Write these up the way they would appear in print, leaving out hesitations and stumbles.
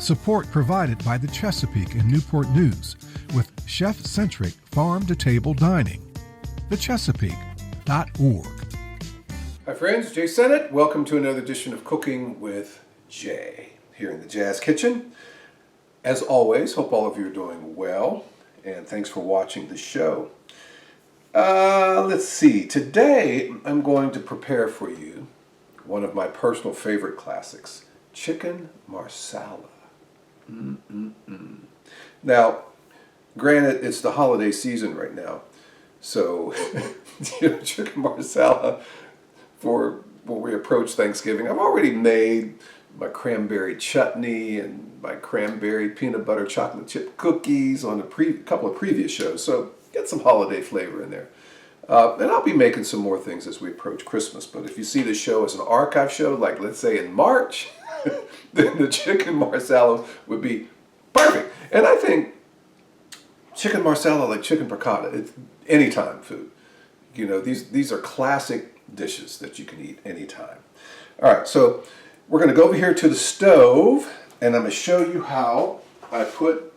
Support provided by the Chesapeake and Newport News with chef-centric farm-to-table dining. thechesapeake.org. Hi friends, Jay Sennett. Welcome to another edition of Cooking with Jay here in the Jazz Kitchen. As always, hope all of you are doing well, and thanks for watching the show. Let's see. Today I'm going to prepare for you one of my personal favorite classics, chicken marsala. Now, granted, it's the holiday season right now, so chicken marsala for when we approach Thanksgiving. I've already made my cranberry chutney and my cranberry peanut butter chocolate chip cookies on a couple of previous shows, so get some holiday flavor in there. And I'll be making some more things as we approach Christmas, but if you see the show as an archive show, like let's say in March, then the chicken marsala would be perfect. And I think chicken marsala, like chicken piccata, it's anytime food. You know, these are classic dishes that you can eat anytime. All right, so we're going to go over here to the stove, and I'm going to show you how I put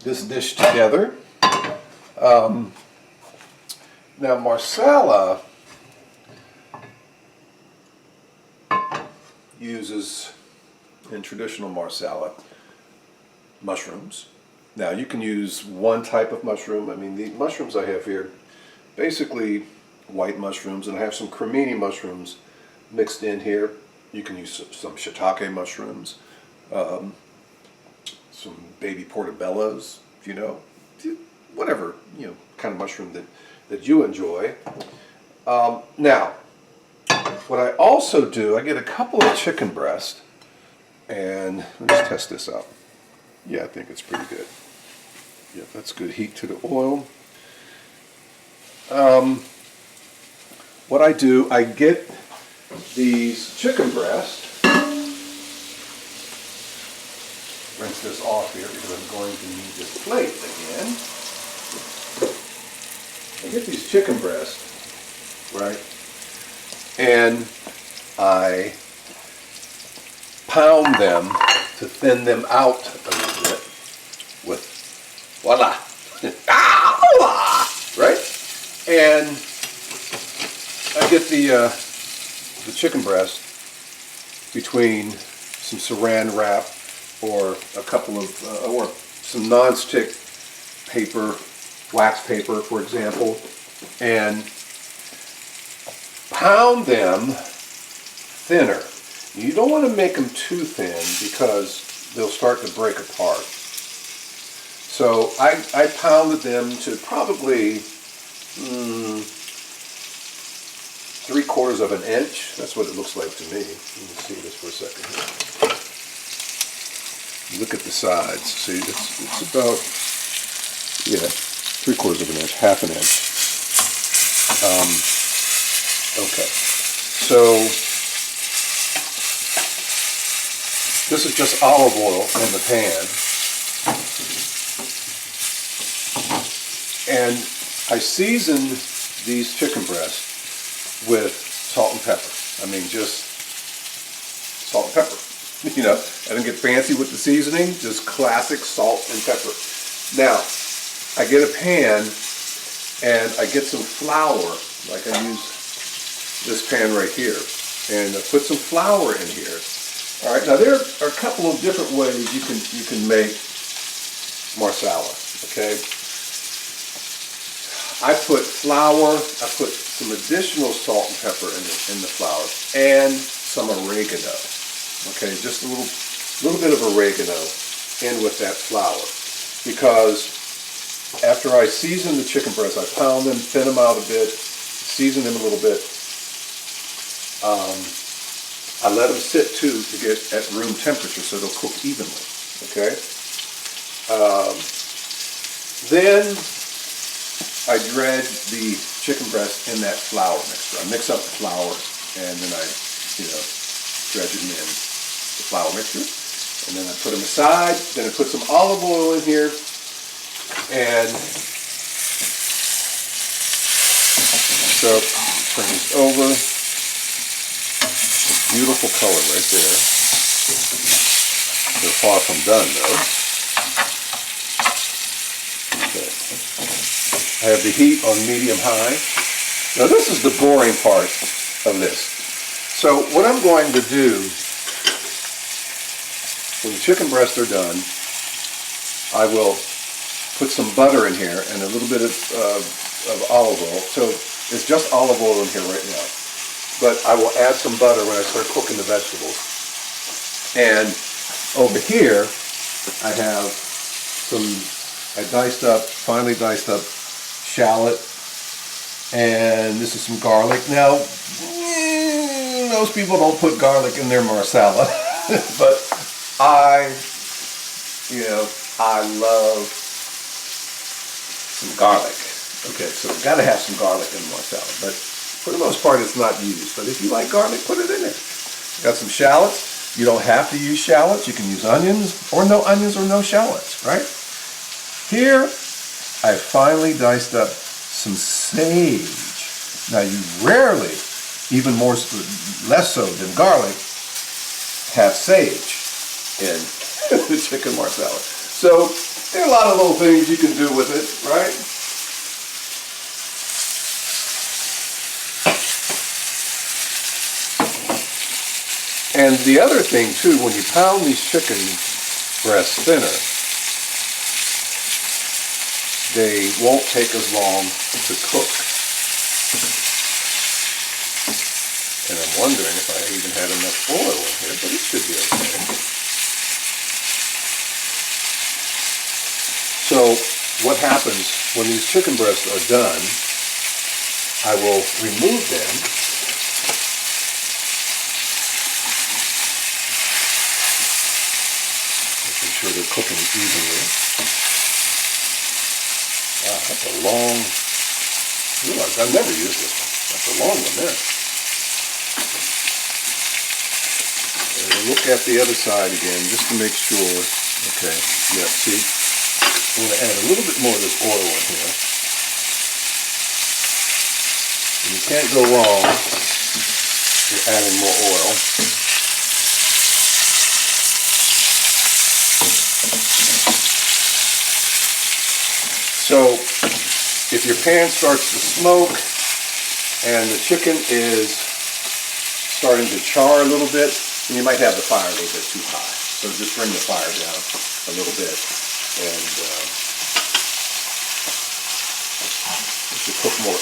this dish together. Now, marsala uses, in traditional marsala, mushrooms. Now, you can use one type of mushroom. I mean, the mushrooms I have here, basically white mushrooms, and I have some cremini mushrooms mixed in here. You can use some shiitake mushrooms, some baby portobellos, whatever, kind of mushroom that you enjoy. Now, what I also do, I get a couple of chicken breasts, and let's test this out. Yeah, I think it's pretty good. Yeah, that's good heat to the oil. What I do, I get these chicken breasts, rinse this off here because I'm going to need this plate again. I get these chicken breasts, right, and I pound them to thin them out a little bit with, voila, right, and I get the chicken breast between some saran wrap or a couple of, or some non-stick paper, wax paper, for example, and pound them thinner. You don't want to make them too thin because they'll start to break apart. So I pounded them to probably 3/4 of an inch. That's what it looks like to me. Let me see this for a second. Look at the sides. See, it's about, 3/4 of an inch, half an inch. Okay, so this is just olive oil in the pan, and I season these chicken breasts with salt and pepper. I mean, just salt and pepper. I didn't get fancy with the seasoning, just classic salt and pepper. Now, I get a pan and I get some flour, like I use this pan right here, and I put some flour in here. All right, now there are a couple of different ways you can make marsala, okay? I put flour, I put some additional salt and pepper in the flour, and some oregano. Okay, just a little bit of oregano in with that flour, because after I season the chicken breasts, I pound them, thin them out a bit, season them a little bit. I let them sit too to get at room temperature so they'll cook evenly. Okay. Then I dredge the chicken breast in that flour mixture. I mix up the flour and then I, dredge them in the flour mixture. And then I put them aside. Then I put some olive oil in here. And so turn this over. Beautiful color right there. They're far from done though. Okay. I have the heat on medium-high. Now this is the boring part of this. So what I'm going to do, when the chicken breasts are done, I will put some butter in here and a little bit of olive oil. So it's just olive oil in here right now. But I will add some butter when I start cooking the vegetables. And over here, I have some, finely diced up shallot. And this is some garlic. Now, most people don't put garlic in their marsala, but I love some garlic. Okay, so we've got to have some garlic in marsala, but for the most part it's not used. But if you like garlic, put it in there. Got some shallots. You don't have to use shallots. You can use onions or no shallots, right? Here, I finely diced up some sage. Now you rarely, even less so than garlic, have sage in the chicken marsala. So there are a lot of little things you can do with it, right? And the other thing too, when you pound these chicken breasts thinner, they won't take as long to cook. And I'm wondering if I even had enough oil in here, but it should be okay. So what happens when these chicken breasts are done, I will remove them. Making sure they're cooking evenly. Wow, that's a long, I've never used this one. That's a long one there. And we'll look at the other side again just to make sure. Okay, yeah, see, I'm going to add a little bit more of this oil in here. And you can't go wrong with adding more oil. So if your pan starts to smoke and the chicken is starting to char a little bit, then you might have the fire a little bit too high. So just bring the fire down a little bit, and it should cook more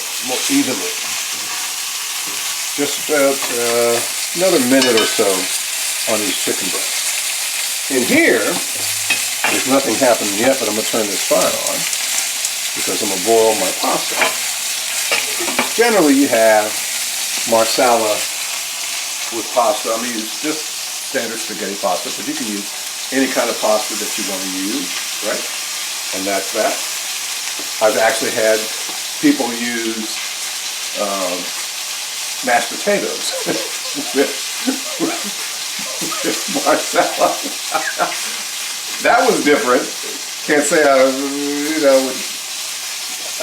evenly. Just about another minute or so on these chicken breasts. In here, there's nothing happening yet, but I'm going to turn this fire on because I'm going to boil my pasta. Generally, you have Marsala with pasta. I'm going to use just standard spaghetti pasta, but you can use any kind of pasta that you want to use, right? And that's that. I've actually had people use mashed potatoes with Marsala. That was different. Can't say I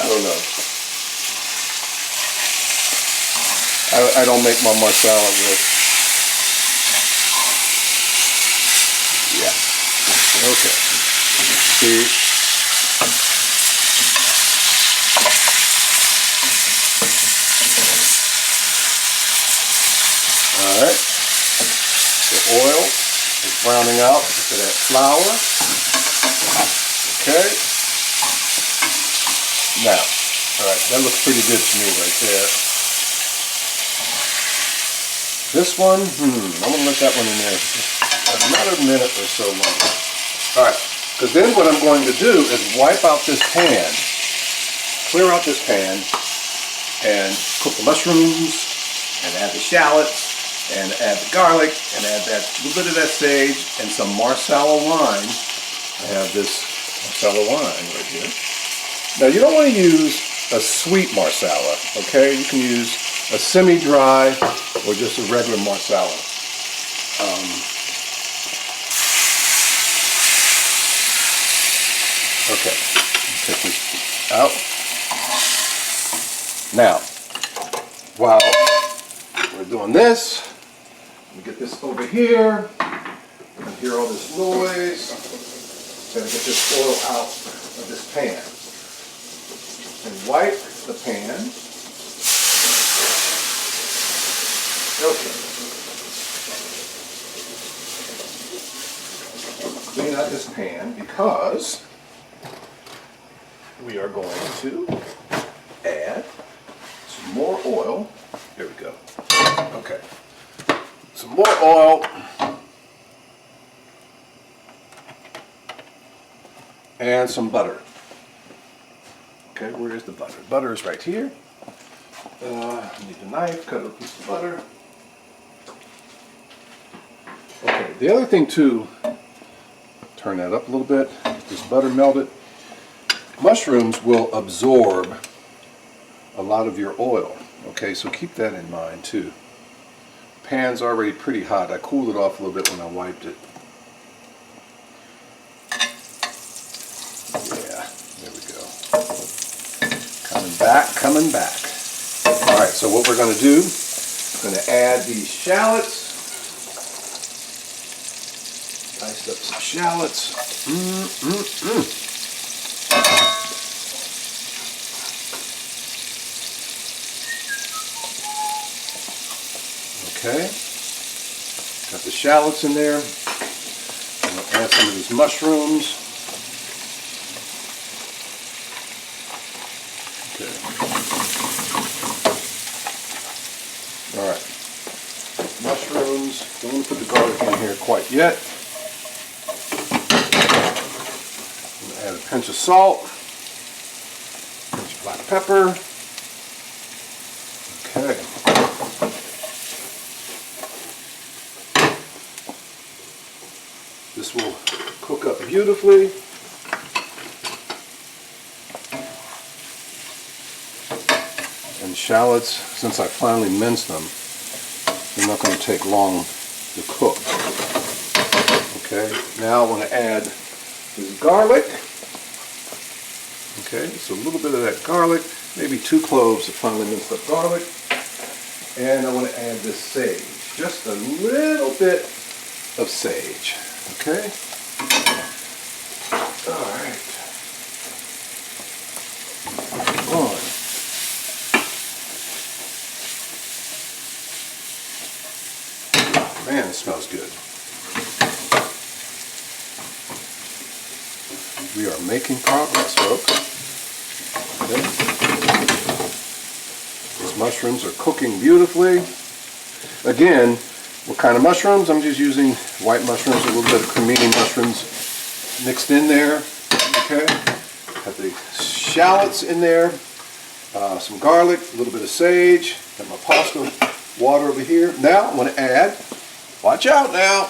don't know. I don't make my Marsala with. Yeah. Okay. See. All right. The oil is browning out into that flour. Okay. Now, all right, that looks pretty good to me right there. This one, I'm going to let that one in there another minute or so longer. All right, because then what I'm going to do is wipe out this pan, clear out this pan, and cook the mushrooms, and add the shallots, and add the garlic, and add that little bit of that sage, and some Marsala wine. I have this Marsala wine right here. Now you don't want to use a sweet Marsala, okay? You can use a semi-dry or just a regular Marsala. Okay, take this out. Now, while we're doing this, let me get this over here. hear all this noise. Gotta get this oil out of this pan. And wipe the pan. Okay. Clean out this pan because we are going to add some more oil. There we go. Okay. Some more oil. And some butter. Okay, where is the butter? Butter is right here. Need a knife, cut a piece of butter. Okay, the other thing too, turn that up a little bit, get this butter melted. Mushrooms will absorb a lot of your oil. Okay, so keep that in mind too. Pan's already pretty hot. I cooled it off a little bit when I wiped it. Yeah, there we go. Coming back. All right, so what we're going to do, we're going to add these shallots. Diced up some shallots. Okay, got the shallots in there. I'm going to add some of these mushrooms. Okay. All right, mushrooms. Don't want to put the garlic in here quite yet. I'm going to add a pinch of salt, a pinch of black pepper. Okay. This will cook up beautifully. And shallots, since I finally minced them, they're not going to take long to cook. Okay, now I want to add this garlic. Okay, so a little bit of that garlic, maybe 2 cloves of finely minced up garlic. And I want to add this sage, just a little bit of sage. Okay. All right. On. Man, it smells good. We are making progress, folks. Okay. These mushrooms are cooking beautifully. Again, what kind of mushrooms? I'm just using white mushrooms, a little bit of cremini mushrooms mixed in there. Okay, got the shallots in there, some garlic, a little bit of sage, got my pasta water over here. Now I'm going to add, watch out now,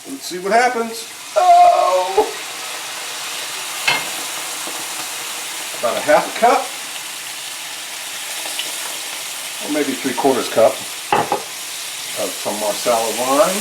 let's see what happens. Oh! About a half a cup, or maybe 3/4 cup. Of some Marsala wine.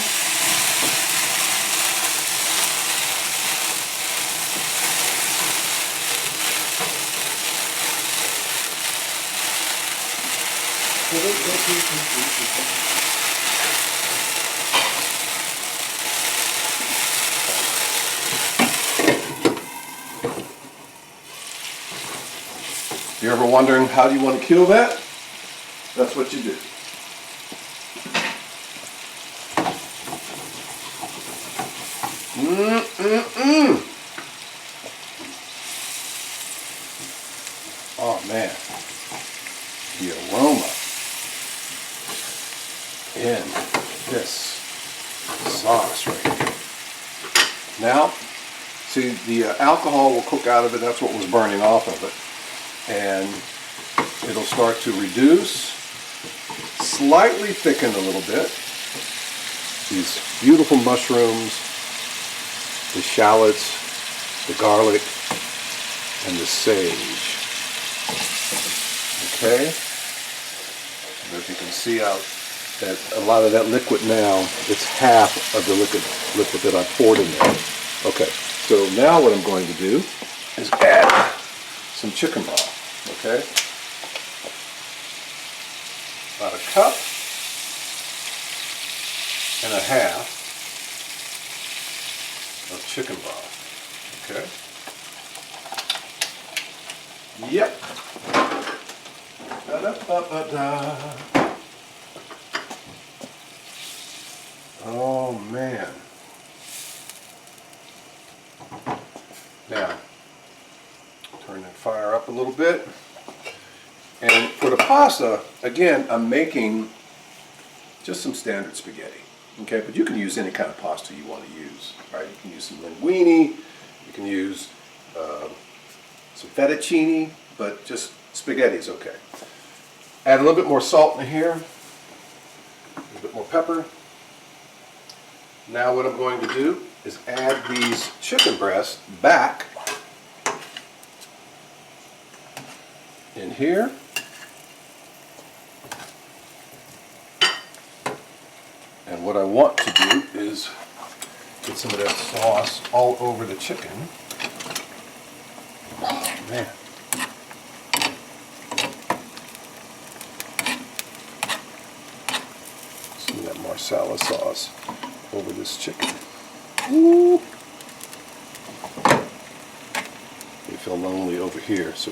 If you're ever wondering how do you want to kill that, that's what you do. Oh man, the aroma in this sauce right here. Now, see, the alcohol will cook out of it. That's what was burning off of it. And it'll start to reduce, slightly thicken a little bit. These beautiful mushrooms, the shallots, the garlic, and the sage. Okay? And if you can see out that a lot of that liquid now, it's half of the liquid that I poured in there. Okay, so now what I'm going to do is add some chicken broth. Okay? About 1.5 cups chicken broth. Okay. Yep. Da-da-ba-ba-da. Oh man. Now, turn that fire up a little bit. And for the pasta, again, I'm making just some standard spaghetti. Okay, but you can use any kind of pasta you want to use. Right? You can use some linguine, you can use some fettuccine, but just spaghetti is okay. Add a little bit more salt in here, a little bit more pepper. Now what I'm going to do is add these chicken breasts back in here. And what I want to do is get some of that sauce all over the chicken. Oh man. Some of that Marsala sauce over this chicken. Ooh. You feel lonely over here, so.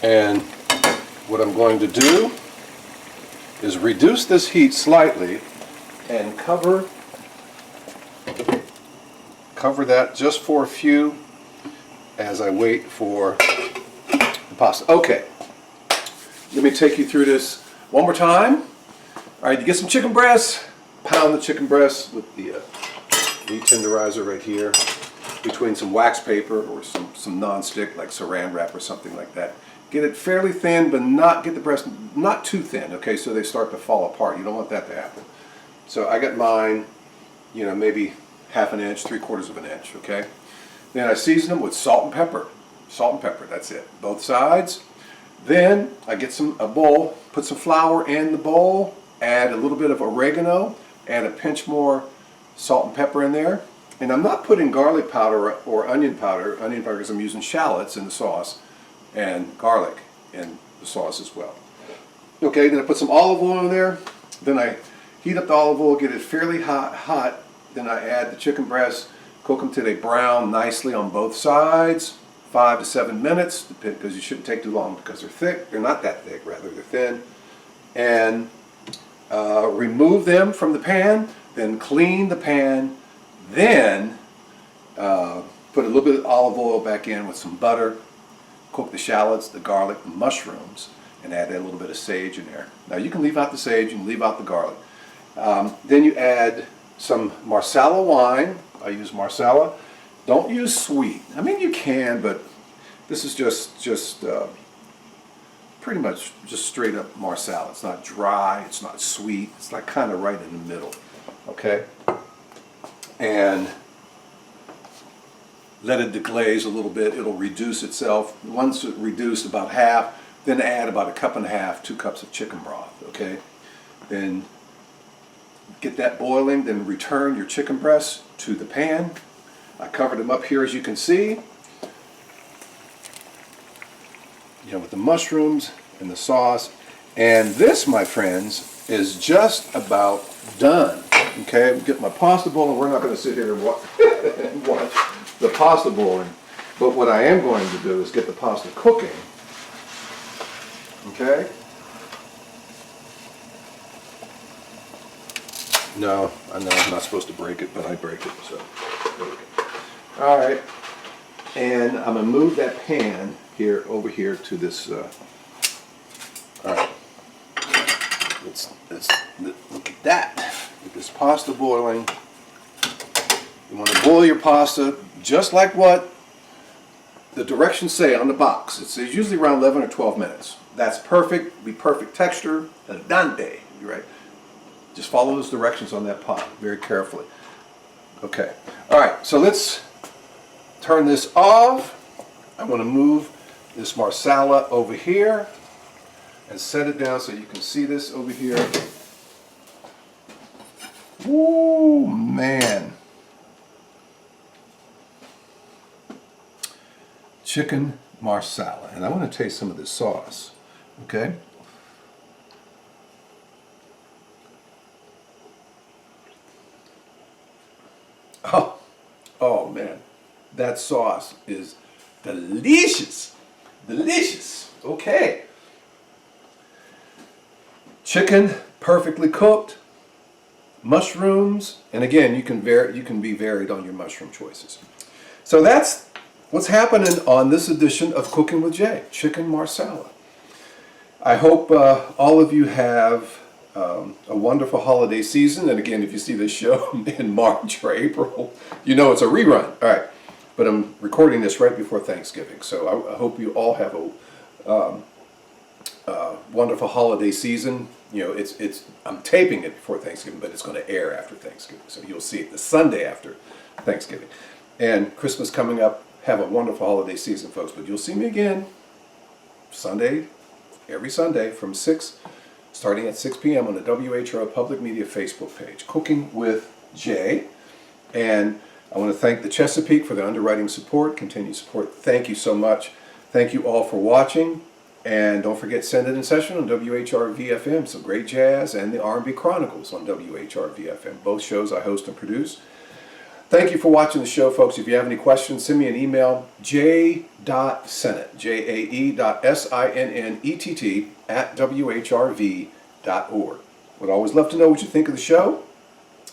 And what I'm going to do is reduce this heat slightly and cover that just for a few as I wait for the pasta. Okay, let me take you through this one more time. All right, you get some chicken breasts, pound the chicken breasts with the meat tenderizer right here between some wax paper or some non-stick like saran wrap or something like that. Get it fairly thin, but not get the breast not too thin, okay, so they start to fall apart. You don't want that to happen. So I got mine, you know, maybe half an inch, 3/4 of an inch, okay? Then I season them with salt and pepper. Salt and pepper, that's it. Both sides. Then I get a bowl, put some flour in the bowl, add a little bit of oregano, add a pinch more salt and pepper in there. And I'm not putting garlic powder or onion powder because I'm using shallots in the sauce and garlic in the sauce as well. Okay, then I put some olive oil in there. Then I heat up the olive oil, get it fairly hot. Then I add the chicken breasts, cook them till they brown nicely on both sides, 5 to 7 minutes, because you shouldn't take too long because they're thick. They're not that thick, rather they're thin. And remove them from the pan, then clean the pan, then put a little bit of olive oil back in with some butter, cook the shallots, the garlic, the mushrooms, and add a little bit of sage in there. Now you can leave out the sage and leave out the garlic. Then you add some Marsala wine. I use Marsala. Don't use sweet. I mean you can, but this is just pretty much just straight up Marsala. It's not dry, it's not sweet, it's like kind of right in the middle. Okay? And let it deglaze a little bit. It'll reduce itself. Once it reduced about half, then add about 1.5 cups, 2 cups of chicken broth. Okay? Then get that boiling, then return your chicken breasts to the pan. I covered them up here as you can see. You know, with the mushrooms and the sauce. And this, my friends, is just about done. Okay, get my pasta bowl, and we're not going to sit here and watch the pasta boiling. But what I am going to do is get the pasta cooking. Okay? No, I know I'm not supposed to break it, but I break it, so there we go. All right, and I'm going to move that pan here over here to this. All right, let's look at that. With this pasta boiling, you want to boil your pasta just like what the directions say on the box. It says usually around 11 or 12 minutes. That's perfect. Be perfect texture. Al dente. You're right. Just follow those directions on that pot very carefully. Okay. All right. So let's turn this off. I'm going to move this Marsala over here and set it down so you can see this over here. Ooh, man. Chicken Marsala. And I want to taste some of this sauce. Okay? Oh man, that sauce is delicious. Delicious. Okay. Chicken perfectly cooked, mushrooms, and again, you can be varied on your mushroom choices. So that's what's happening on this edition of Cooking with Jay, Chicken Marsala. I hope all of you have a wonderful holiday season. And again, if you see this show in March or April, you know it's a rerun. All right, but I'm recording this right before Thanksgiving, so I hope you all have a wonderful holiday season. You know, I'm taping it before Thanksgiving, but it's going to air after Thanksgiving, so you'll see it the Sunday after Thanksgiving. And Christmas coming up. Have a wonderful holiday season, folks. But you'll see me again Sunday, every Sunday from 6, starting at 6 p.m. on the WHRO Public Media Facebook page, Cooking with Jay. And I want to thank the Chesapeake for their underwriting support, continued support. Thank you so much. Thank you all for watching. And don't forget, Send It in Session on WHRV-FM, some great jazz, and the R&B Chronicles on WHRV-FM. Both shows I host and produce. Thank you for watching the show, folks. If you have any questions, send me an email, j.sennett, jae.sinnett @whrv.org. Would always love to know what you think of the show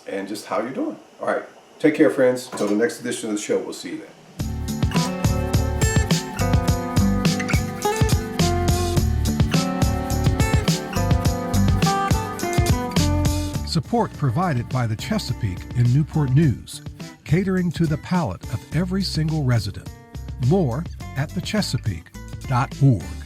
and just how you're doing. All right. Take care, friends. Until the next edition of the show, we'll see you then. Support provided by the Chesapeake in Newport News, catering to the palate of every single resident. More at thechesapeake.org.